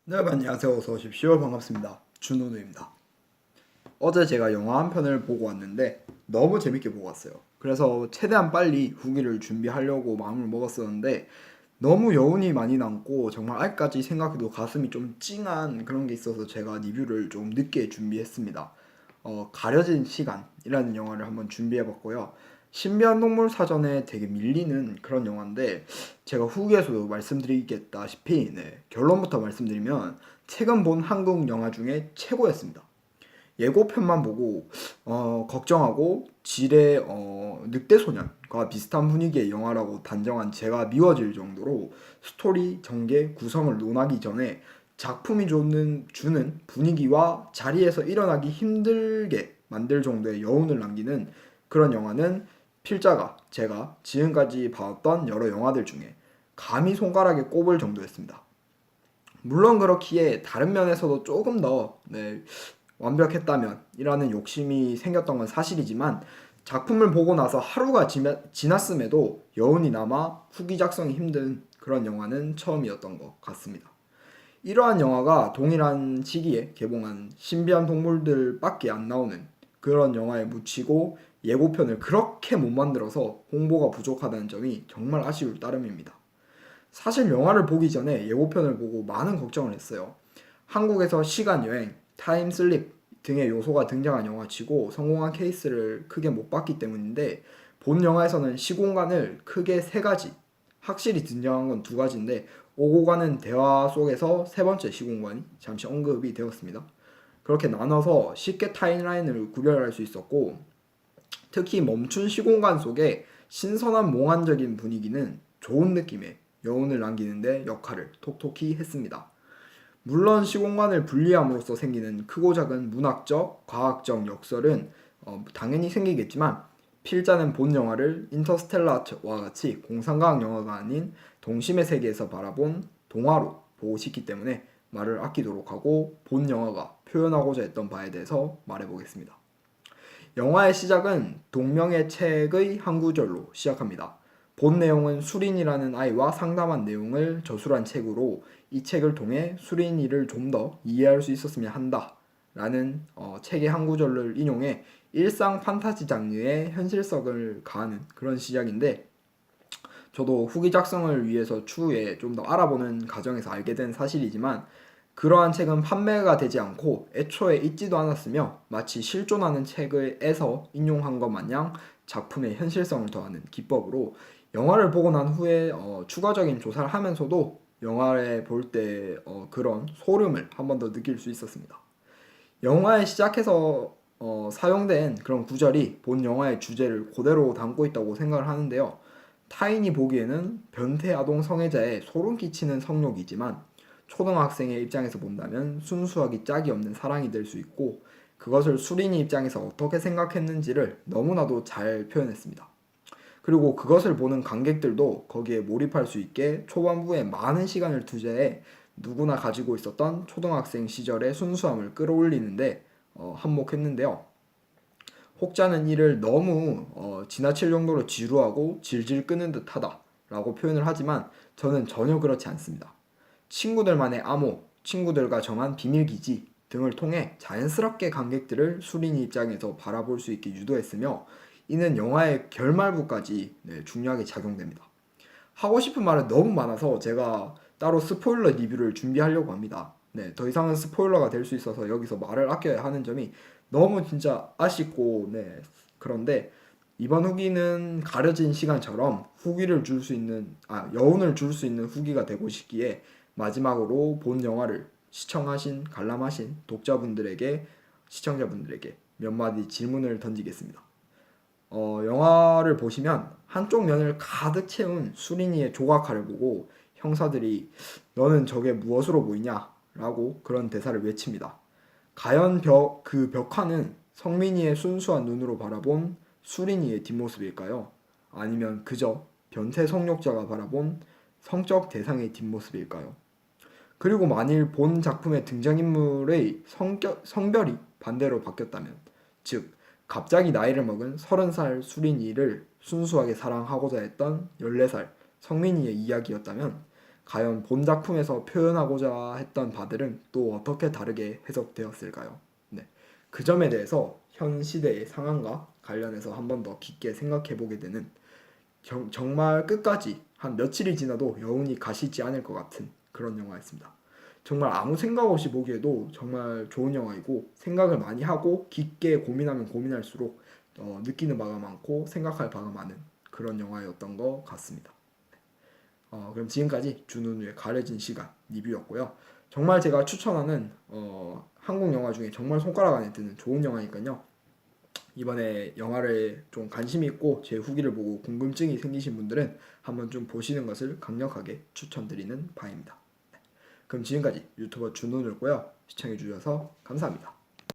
네, 안녕하세요. 어서 오십시오. 반갑습니다. 준호누입니다. 어제 제가 영화 한 편을 보고 왔는데 너무 재밌게 보고 왔어요. 그래서 최대한 빨리 후기를 준비하려고 마음을 먹었었는데 너무 여운이 많이 남고 정말 아직까지 생각해도 가슴이 좀 찡한 그런 게 있어서 제가 리뷰를 좀 늦게 준비했습니다. 가려진 시간이라는 영화를 한번 준비해봤고요. 신비한 동물 사전에 되게 밀리는 그런 영화인데 제가 후기에서도 말씀드리겠다시피 결론부터 말씀드리면 최근 본 한국 영화 중에 최고였습니다. 예고편만 보고 걱정하고 질의 늑대소년과 비슷한 분위기의 영화라고 단정한 제가 미워질 정도로 스토리, 전개, 구성을 논하기 전에 작품이 주는 분위기와 자리에서 일어나기 힘들게 만들 정도의 여운을 남기는 그런 영화는 필자가 제가 지금까지 봐왔던 여러 영화들 중에 감히 손가락에 꼽을 정도였습니다. 물론 그렇기에 다른 면에서도 조금 더 완벽했다면 이라는 욕심이 생겼던 건 사실이지만 작품을 보고 나서 하루가 지났음에도 여운이 남아 후기 작성이 힘든 그런 영화는 처음이었던 것 같습니다. 이러한 영화가 동일한 시기에 개봉한 신비한 동물들밖에 안 나오는 그런 영화에 묻히고 예고편을 그렇게 못 만들어서 홍보가 부족하다는 점이 정말 아쉬울 따름입니다. 사실 영화를 보기 전에 예고편을 보고 많은 걱정을 했어요. 한국에서 시간여행, 타임슬립 등의 요소가 등장한 영화치고 성공한 케이스를 크게 못 봤기 때문인데 본 영화에서는 시공간을 크게 세 가지, 확실히 등장한 건 두 가지인데 오고 가는 대화 속에서 세 번째 시공간이 잠시 언급이 되었습니다. 그렇게 나눠서 쉽게 타임라인을 구별할 수 있었고 특히 멈춘 시공간 속에 신선한 몽환적인 분위기는 좋은 느낌의 여운을 남기는데 역할을 톡톡히 했습니다. 물론 시공간을 분리함으로써 생기는 크고 작은 문학적, 과학적 역설은 당연히 생기겠지만 필자는 본 영화를 인터스텔라와 같이 공상과학 영화가 아닌 동심의 세계에서 바라본 동화로 보고 싶기 때문에 말을 아끼도록 하고 본 영화가 표현하고자 했던 바에 대해서 말해보겠습니다. 영화의 시작은 동명의 책의 한 구절로 시작합니다. 본 내용은 수린이라는 아이와 상담한 내용을 저술한 책으로 이 책을 통해 수린이를 좀 더 이해할 수 있었으면 한다 라는 책의 한 구절을 인용해 일상 판타지 장르의 현실성을 가하는 그런 시작인데 저도 후기 작성을 위해서 추후에 좀 더 알아보는 과정에서 알게 된 사실이지만 그러한 책은 판매가 되지 않고 애초에 있지도 않았으며 마치 실존하는 책에서 인용한 것 마냥 작품의 현실성을 더하는 기법으로 영화를 보고 난 후에 추가적인 조사를 하면서도 영화를 볼 때 그런 소름을 한 번 더 느낄 수 있었습니다. 영화의 시작해서 사용된 그런 구절이 본 영화의 주제를 그대로 담고 있다고 생각을 하는데요. 타인이 보기에는 변태 아동 성애자의 소름 끼치는 성욕이지만 초등학생의 입장에서 본다면 순수하기 짝이 없는 사랑이 될 수 있고 그것을 수린이 입장에서 어떻게 생각했는지를 너무나도 잘 표현했습니다. 그리고 그것을 보는 관객들도 거기에 몰입할 수 있게 초반부에 많은 시간을 투자해 누구나 가지고 있었던 초등학생 시절의 순수함을 끌어올리는데 한몫했는데요. 혹자는 이를 너무 지나칠 정도로 지루하고 질질 끄는 듯하다 라고 표현을 하지만 저는 전혀 그렇지 않습니다. 친구들만의 암호, 친구들과 정한 비밀기지 등을 통해 자연스럽게 관객들을 수린이 입장에서 바라볼 수 있게 유도했으며 이는 영화의 결말부까지 중요하게 작용됩니다. 하고 싶은 말은 너무 많아서 제가 따로 스포일러 리뷰를 준비하려고 합니다. 더 이상은 스포일러가 될 수 있어서 여기서 말을 아껴야 하는 점이 너무 진짜 아쉽고 그런데 이번 후기는 가려진 시간처럼 후기를 줄 수 있는 여운을 줄 수 있는 후기가 되고 싶기에 마지막으로 본 영화를 시청하신 관람하신 독자분들에게 시청자분들에게 몇 마디 질문을 던지겠습니다. 영화를 보시면 한쪽 면을 가득 채운 수린이의 조각화를 보고 형사들이 너는 저게 무엇으로 보이냐? 라고 그런 대사를 외칩니다. 과연 그 벽화는 성민이의 순수한 눈으로 바라본 수린이의 뒷모습일까요? 아니면 그저 변태 성욕자가 바라본 성적 대상의 뒷모습일까요? 그리고 만일 본 작품의 등장인물의 성별이 반대로 바뀌었다면, 즉 갑자기 나이를 먹은 30살 수린이를 순수하게 사랑하고자 했던 14살 성민이의 이야기였다면 과연 본 작품에서 표현하고자 했던 바들은 또 어떻게 다르게 해석되었을까요? 네. 그 점에 대해서 현 시대의 상황과 관련해서 한 번 더 깊게 생각해 보게 되는 정말 끝까지 한 며칠이 지나도 여운이 가시지 않을 것 같은 그런 영화였습니다. 정말 아무 생각 없이 보기에도 정말 좋은 영화이고 생각을 많이 하고 깊게 고민하면 고민할수록 느끼는 바가 많고 생각할 바가 많은 그런 영화였던 것 같습니다. 그럼 지금까지 준우의 가려진 시간 리뷰였고요. 정말 제가 추천하는 한국 영화 중에 정말 손가락 안에 드는 좋은 영화니까요. 이번에 영화를 좀 관심 있고 제 후기를 보고 궁금증이 생기신 분들은 한번 좀 보시는 것을 강력하게 추천드리는 바입니다. 그럼 지금까지 유튜버 준우였고요. 시청해주셔서 감사합니다.